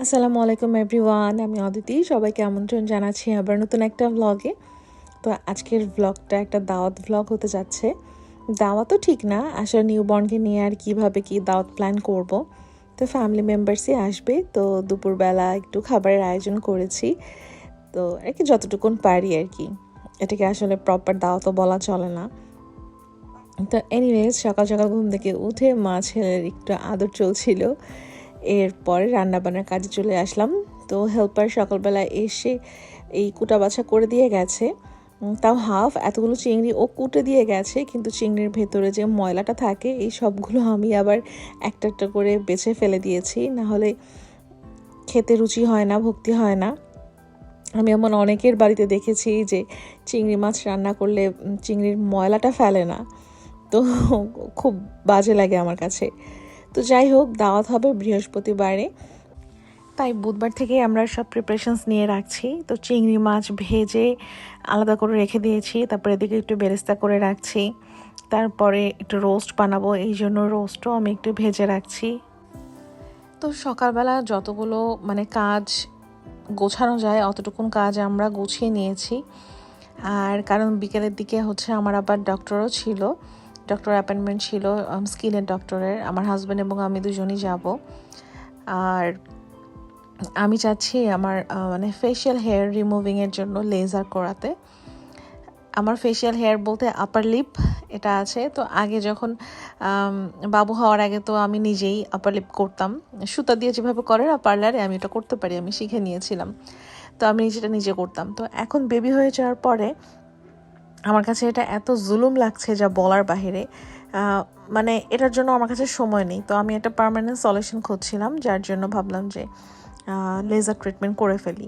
আসসালামু আলাইকুম এভরিওয়ান, আমি অদিতি। সবাইকে আমন্ত্রণ জানাচ্ছি আবার নতুন একটা ভ্লগে। তো আজকের ভ্লগটা একটা দাওয়াত ভ্লগ হতে যাচ্ছে। দাওয়াতও ঠিক না, আসলে নিউবর্নকে নিয়ে আর কিভাবে কি দাওয়াত প্ল্যান করব। তো ফ্যামিলি মেম্বার্সই আসবে, তো দুপুরবেলা একটু খাবারের আয়োজন করেছি। তো আর কি যতটুকুন পারি আর কি, এটাকে আসলে প্রপার দাওয়াতও বলা চলে না। তো এনিওয়েজ, সকাল সকাল ঘুম থেকে উঠে মা ছেলের একটু আদর চলছিল, এরপরে রান্নাবান্নার কাজে চলে আসলাম। তো হেল্পার সকালবেলা এসে এই কুটা বাছা করে দিয়ে গেছে, তাও হাফ। এতগুলো চিংড়ি ও কুটে দিয়ে গেছে, কিন্তু চিংড়ির ভেতরে যে ময়লাটা থাকে এই সবগুলো আমি আবার একটা একটা করে বেছে ফেলে দিয়েছি, না হলে খেতে রুচি হয় না, ভক্তি হয় না। আমি এমন অনেকের বাড়িতে দেখেছি যে চিংড়ি মাছ রান্না করলে চিংড়ির ময়লাটা ফেলে না, তো খুব বাজে লাগে আমার কাছে। তো যাই হোক, দাওয়াত হবে বৃহস্পতিবারে, তাই বুধবার থেকে আমরা সব প্রিপারেশনস নিয়ে রাখছি। তো চিংড়ি মাছ ভেজে আলাদা করে রেখে দিয়েছি, তারপরে এদিকে একটু বেরেস্তা করে রাখছি, তারপরে একটু রোস্ট বানাবো, এই জন্য রোস্টও আমি একটু ভেজে রাখছি। তো সকালবেলা যতগুলো কাজ গোছানো যায় অতটুকুন কাজ আমরা গুছিয়ে নিয়েছি। আর কারণ বিকেলের দিকে আমার আবার ডক্টরও ছিল, ডক্টর অ্যাপয়েন্টমেন্ট ছিল, স্কিনের ডক্টরের। আমার হাজব্যান্ড এবং আমি দুজনই যাব। আর আমি চাচ্ছি আমার ফেশিয়াল হেয়ার রিমুভিংয়ের জন্য লেজার করাতে। আমার ফেশিয়াল হেয়ার বলতে আপার লিপ এটা আছে। তো আগে যখন বাবু হওয়ার আগে তো আমি নিজেই আপার লিপ করতাম, সুতা দিয়ে যেভাবে করে না পার্লারে, আমি এটা করতে পারি, আমি শিখে নিয়েছিলাম। তো আমি নিজেটা নিজে করতাম। তো এখন বেবি হয়ে যাওয়ার পরে আমার কাছে এটা এত জুলুম লাগছে যা বলার বাহিরে। এটার জন্য আমার কাছে সময় নেই। তো আমি একটা পার্মানেন্ট সলিউশন খুঁজছিলাম, যার জন্য ভাবলাম যে লেজার ট্রিটমেন্ট করে ফেলি।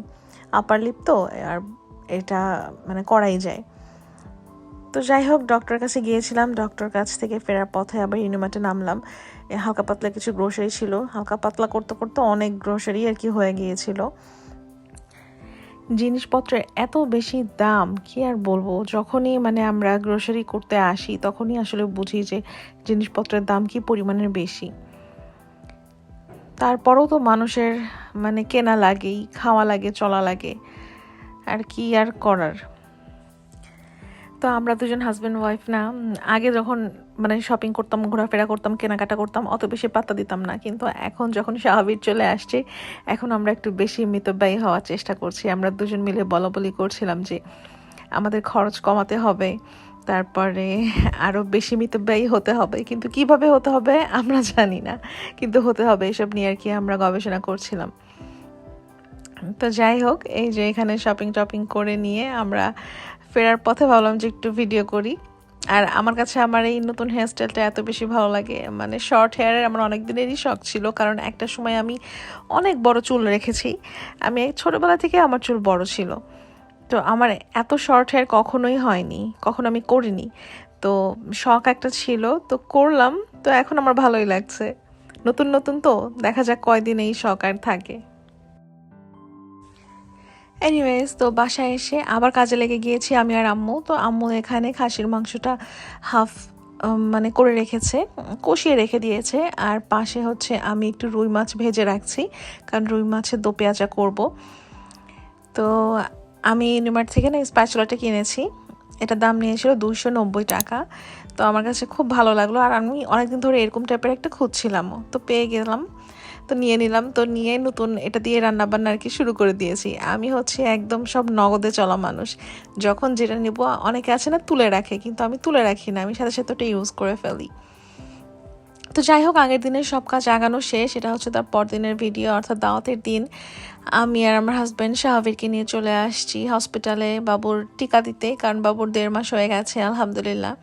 আপার লিপ তো আর এটা করাই যায়। তো যাই হোক, ডক্টরের কাছে গিয়েছিলাম। ডক্টর কাছ থেকে ফেরার পথে আবার ইউনিমার্টে নামলাম। হালকা পাতলা কিছু গ্রোসারি ছিল, হালকা পাতলা করতে করতে অনেক গ্রোসারি আর কি হয়ে গিয়েছিল। জিনিসপত্রের এত বেশি দাম, কি আর বলবো। যখনই আমরা গ্রোসারি করতে আসি তখনই আসলে বুঝি যে জিনিসপত্রের দাম কি পরিমাণের বেশি। তারপরেও তো মানুষের কেনা লাগেই, খাওয়া লাগে, চলা লাগে, আর কি আর করার। তো আমরা দুজন হাজব্যান্ড ওয়াইফ না, আগে যখন শপিং করতাম, ঘোরাফেরা করতাম, কেনাকাটা করতাম, অত বেশি পাত্তা দিতাম না। কিন্তু এখন যখন স্বাভাবিক চলে আসছে, এখন আমরা একটু বেশি মিতব্যয়ী হওয়ার চেষ্টা করছি। আমরা দুজন মিলে বলাবলি করছিলাম যে আমাদের খরচ কমাতে হবে, তারপরে আরও বেশি মিতব্যয়ী হতে হবে। কিন্তু কিভাবে হতে হবে আমরা জানি না, কিন্তু হতে হবে, এসব নিয়ে আর কি আমরা গবেষণা করছিলাম। তো যাই হোক, এই যে এখানে শপিং টপিং করে নিয়ে আমরা ফেরার পথে ভাবলাম যে একটু ভিডিও করি। আর আমার কাছে আমার এই নতুন হেয়ারস্টাইলটা এত বেশি ভালো লাগে, শর্ট হেয়ারের আমার অনেক দিনেরই শখ ছিল। কারণ একটা সময় আমি অনেক বড় চুল রেখেছি, আমি ছোটোবেলা থেকে আমার চুল বড় ছিল। তো আমার এত শর্ট হেয়ার কখনোই হয়নি, কখনো আমি করিনি। তো শখ একটা ছিল, তো করলাম। তো এখন আমার ভালোই লাগছে, নতুন নতুন তো, দেখা যাক কয়দিন এই শখ আর থাকে। এনিওয়েজ, তো বাসায় এসে আবার কাজে লেগে গিয়েছি আমি আর আম্মু। তো আম্মু এখানে খাসির মাংসটা হাফ করে রেখেছে, কষিয়ে রেখে দিয়েছে। আর পাশে আমি একটু রুই মাছ ভেজে রাখছি, কারণ রুই মাছের দো পেঁয়াজা করবো। তো আমি নিউমার্ট থেকে না স্প্যাচুলাটা কিনেছি, এটা দাম নিয়েছিল 290 টাকা। তো আমার কাছে খুব ভালো লাগলো, আর আমি অনেকদিন ধরে এরকম টাইপের একটা খুঁজছিলামও, তো পেয়ে গেলাম। তো নিয়ে নিলাম, তো নিয়ে নতুন এটা দিয়ে রান্নাবান্না আর কি শুরু করে দিয়েছি। আমি একদম সব নগদে চলা মানুষ, যখন যেটা নিব, অনেকে আছে না তুলে রাখে, কিন্তু আমি তুলে রাখি না, আমি সাথে সাথে ওটা ইউজ করে ফেলি। তো যাই হোক, আগের দিনের সব কাজ আগানো শেষ। এটা তার পরদিনের ভিডিও, অর্থাৎ দাওয়াতের দিন। আমি আর আমার হাজব্যান্ড শাহাবীরকে নিয়ে চলে আসছি হসপিটালে বাবুর টিকা দিতে, কারণ বাবুর 1.5 মাস হয়ে গেছে আলহামদুলিল্লাহ।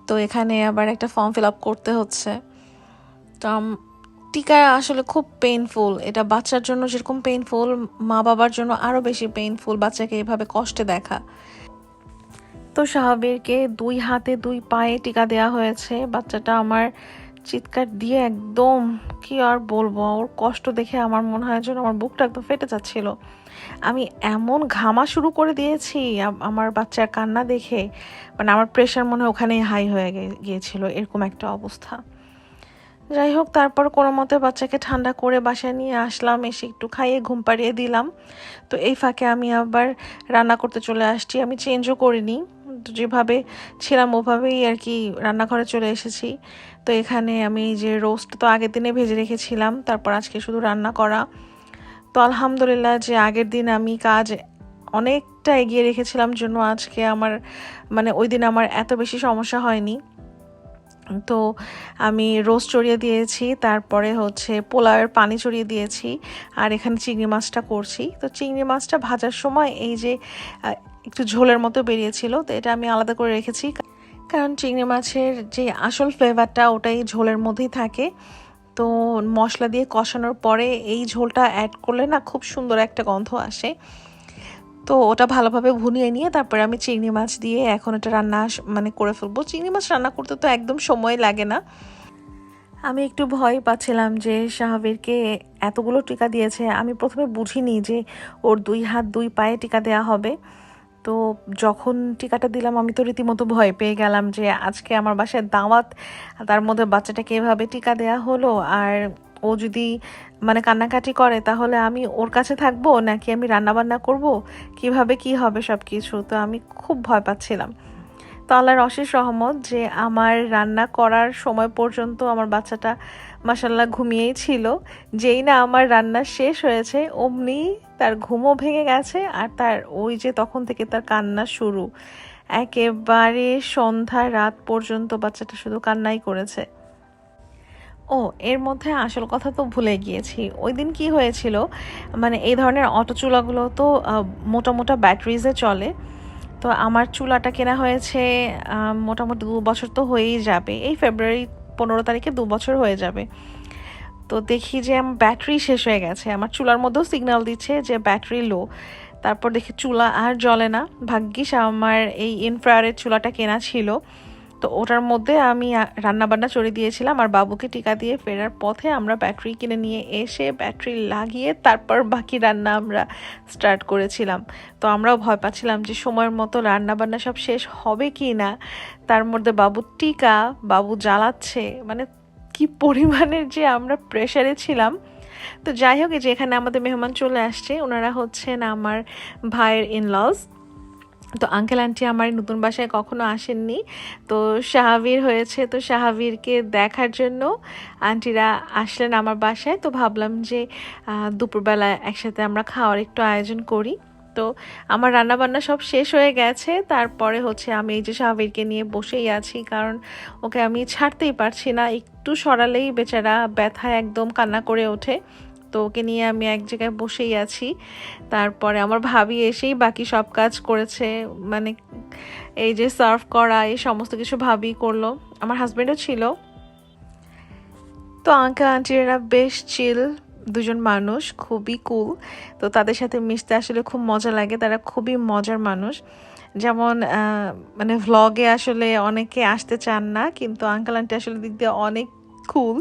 তো এখানে আবার একটা ফর্ম ফিল আপ করতে হচ্ছে। তো টিকা আসলে খুব পেইনফুল, এটা বাচ্চার জন্য যেরকম পেইনফুল, মা বাবার জন্য আরও বেশি পেইনফুল বাচ্চাকে এভাবে কষ্টে দেখা। তো শাহাবীরকে 2 হাতে 2 পায়ে টিকা দেওয়া হয়েছে। বাচ্চাটা আমার চিৎকার দিয়ে একদম, কি আর বলবো, ওর কষ্ট দেখে আমার মনে হয় যেন আমার বুকটা একদম ফেটে যাচ্ছিল। আমি এমন ঘামা শুরু করে দিয়েছি আমার বাচ্চার কান্না দেখে, আমার প্রেশার মনে হয় ওখানেই হাই হয়ে গিয়েছিল, এরকম একটা অবস্থা। যাই হোক, তারপর কোনো মতে বাচ্চাকে ঠান্ডা করে বাসায় নিয়ে আসলাম, এসে একটু খাইয়ে ঘুম পাড়িয়ে দিলাম। তো এই ফাঁকে আমি আবার রান্না করতে চলে আসছি। আমি চেঞ্জও করিনি, যেভাবে ছিলাম ওভাবেই আর কি রান্নাঘরে চলে এসেছি। তো এখানে আমি যে রোস্ট তো আগের দিনে ভেজে রেখেছিলাম, তারপর আজকে শুধু রান্না করা। তো আলহামদুলিল্লাহ যে আগের দিন আমি কাজ অনেকটা এগিয়ে রেখেছিলাম জন্য আজকে আমার ওই দিন আমার এত বেশি সমস্যা হয়নি। তো আমি রোস্ট চড়িয়ে দিয়েছি, তারপরে হচ্ছে পোলাওয়ের পানি চড়িয়ে দিয়েছি, আর এখানে চিংড়ি মাছটা করছি। তো চিংড়ি মাছটা ভাজার সময় এই যে একটু ঝোলের মতো বেরিয়েছিল, তো এটা আমি আলাদা করে রেখেছি, কারণ চিংড়ি মাছের যে আসল ফ্লেভারটা ওটাই ঝোলের মধ্যেই থাকে। তো মশলা দিয়ে কষানোর পরে এই ঝোলটা অ্যাড করলে না খুব সুন্দর একটা গন্ধ আসে। তো ওটা ভালোভাবে ভুনিয়ে নিয়ে তারপরে আমি চিংড়ি মাছ দিয়ে এখন এটা রান্না করে ফেলবো। চিংড়ি মাছ রান্না করতে তো একদম সময় লাগে না। আমি একটু ভয় পাচ্ছিলাম যে শাহবীরকে এতগুলো টিকা দিয়েছে, আমি প্রথমে বুঝিনি যে ওর 2 হাত 2 পায়ে টিকা দেওয়া হবে। তো যখন টিকাটা দিলাম আমি তো রীতিমতো ভয় পেয়ে গেলাম যে আজকে আমার বাসায় দাওয়াত, তার মধ্যে বাচ্চাটাকে এভাবে টিকা দেওয়া হলো, আর ও যদি কান্নাকাটি করে তাহলে আমি ওর কাছে থাকবো নাকি আমি রান্নাবান্না করব, কিভাবে কি হবে সব কিছু। তো আমি খুব ভয় পাচ্ছিলাম। তো আল্লাহর অশেষ রহমত যে আমার রান্না করার সময় পর্যন্ত আমার বাচ্চাটা মাশাল্লাহ ঘুমিয়েই ছিল। যেই না আমার রান্না শেষ হয়েছে অমনি তার ঘুমও ভেঙে গেছে, আর তার ওই যে তখন থেকে তার কান্না শুরু, একেবারে সন্ধ্যা রাত পর্যন্ত বাচ্চাটা শুধু কান্নাই করেছে। ও, এর মধ্যে আসল কথা তো ভুলে গিয়েছি। ওই দিন কি হয়েছিল, এই ধরনের অটো চুলাগুলো তো মোটা মোটা ব্যাটারিজে চলে। তো আমার চুলাটা কেনা হয়েছে মোটামুটি 2 বছর তো হয়েই যাবে, এই ফেব্রুয়ারি 15 তারিখে 2 বছর হয়ে যাবে। তো দেখি যে আমার ব্যাটারি শেষ হয়ে গেছে, আমার চুলার মধ্যেও সিগন্যাল দিচ্ছে যে ব্যাটারি লো। তারপর দেখি চুলা আর জ্বলে না। ভাগ্যিস আমার এই ইনফ্রারেড চুলাটা কেনা ছিল, তো ওটার মধ্যে আমি রান্নাবান্না চড়িয়ে দিয়েছিলাম, আর বাবুকে টিকা দিয়ে ফেরার পথে আমরা ব্যাটারি কিনে নিয়ে এসে ব্যাটারি লাগিয়ে তারপর বাকি রান্না আমরা স্টার্ট করেছিলাম। তো আমরাও ভয় পাচ্ছিলাম যে সময়ের মতো রান্নাবান্না সব শেষ হবে কি না, তার মধ্যে বাবুর টিকা, বাবু জ্বালাচ্ছে, কি পরিমাণের যে আমরা প্রেশারে ছিলাম। তো যাই হোক, যে এখানে আমাদের মেহমান চলে আসছে, ওনারা হচ্ছেন আমার ভাইয়ের ইনলজ। তো আঙ্কেল আন্টি আমার নতুন বাসায় কখনো আসেননি, তো শাহাবীর হয়েছে, তো শাহাবীরকে দেখার জন্য আন্টিরা আসলেন আমার বাসায়। তো ভাবলাম যে দুপুরবেলা একসাথে আমরা খাওয়ার একটু আয়োজন করি। তো আমার রান্নাবান্না সব শেষ হয়ে গেছে, তারপরে হচ্ছে আমি এই যে শাহাবীরকে নিয়ে বসেই আছি, কারণ ওকে আমি ছাড়তেই পারছি না, একটু সরালেই বেচারা ব্যথায় একদম কান্না করে ওঠে। তো ওকে নিয়ে আমি এক জায়গায় বসেই আছি। তারপরে আমার ভাবি এসেই বাকি সব কাজ করেছে, এই যে সার্ভ করা এই সমস্ত কিছু ভাবি করলো, আমার হাজব্যান্ডও ছিল। তো আঙ্কেল আন্টিরা বেশ চিল দুজন মানুষ, খুবই কুল। তো তাদের সাথে মিশতে আসলে খুব মজা লাগে, তারা খুবই মজার মানুষ। যেমন ভ্লগে আসলে অনেকে আসতে চান না, কিন্তু আঙ্কেল আন্টি আসলে দিক দিয়ে অনেক কুল।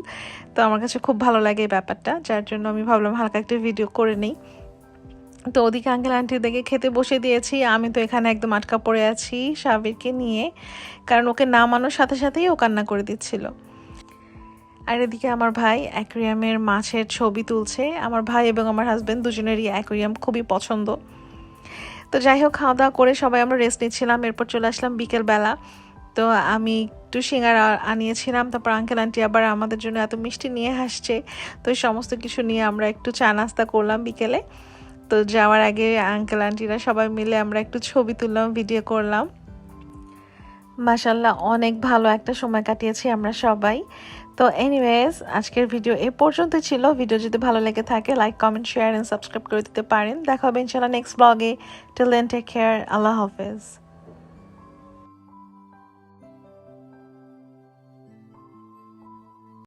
তো আমার কাছে খুব ভালো লাগে এই ব্যাপারটা, যার জন্য আমি ভাবলাম হালকা একটা ভিডিও করে নিই। তো ওদিকে আঙ্কেল আন্টির দিকে খেতে বসে দিয়েছি, আমি তো এখানে একদম আটকা পড়ে আছি শাবিরকে নিয়ে, কারণ ওকে নামানোর সাথে সাথেই ও কান্না করে দিচ্ছিল। আর এদিকে আমার ভাই অ্যাকোয়ারিয়ামের মাছের ছবি তুলছে। আমার ভাই এবং আমার হাজব্যান্ড দুজনেরই অ্যাকোয়ারিয়াম খুবই পছন্দ। তো যাই হোক, খাওয়া দাওয়া করে সবাই আমরা রেস্ট নিচ্ছিলাম, এরপর চলে আসলাম বিকেলবেলা। তো আমি একটু সিঙ্গারা আনিয়েছিলাম, তারপর আঙ্কেল আন্টি আবার আমাদের জন্য এত মিষ্টি নিয়ে আসছে। তো এই সমস্ত কিছু নিয়ে আমরা একটু চা নাস্তা করলাম বিকেলে। তো যাওয়ার আগে আঙ্কেল আন্টিরা সবাই মিলে আমরা একটু ছবি তুললাম, ভিডিও করলাম। মাশাল্লাহ অনেক ভালো একটা সময় কাটিয়েছি আমরা সবাই। তো এনিওয়েজ, আজকের ভিডিও এ পর্যন্ত ছিল। ভিডিও যদি ভালো লেগে থাকে like, comment, share and subscribe করে দিতে পারেন। দেখা হবে ইনশাআল্লাহ next blog. Till then take care, আল্লাহ হাফেজ।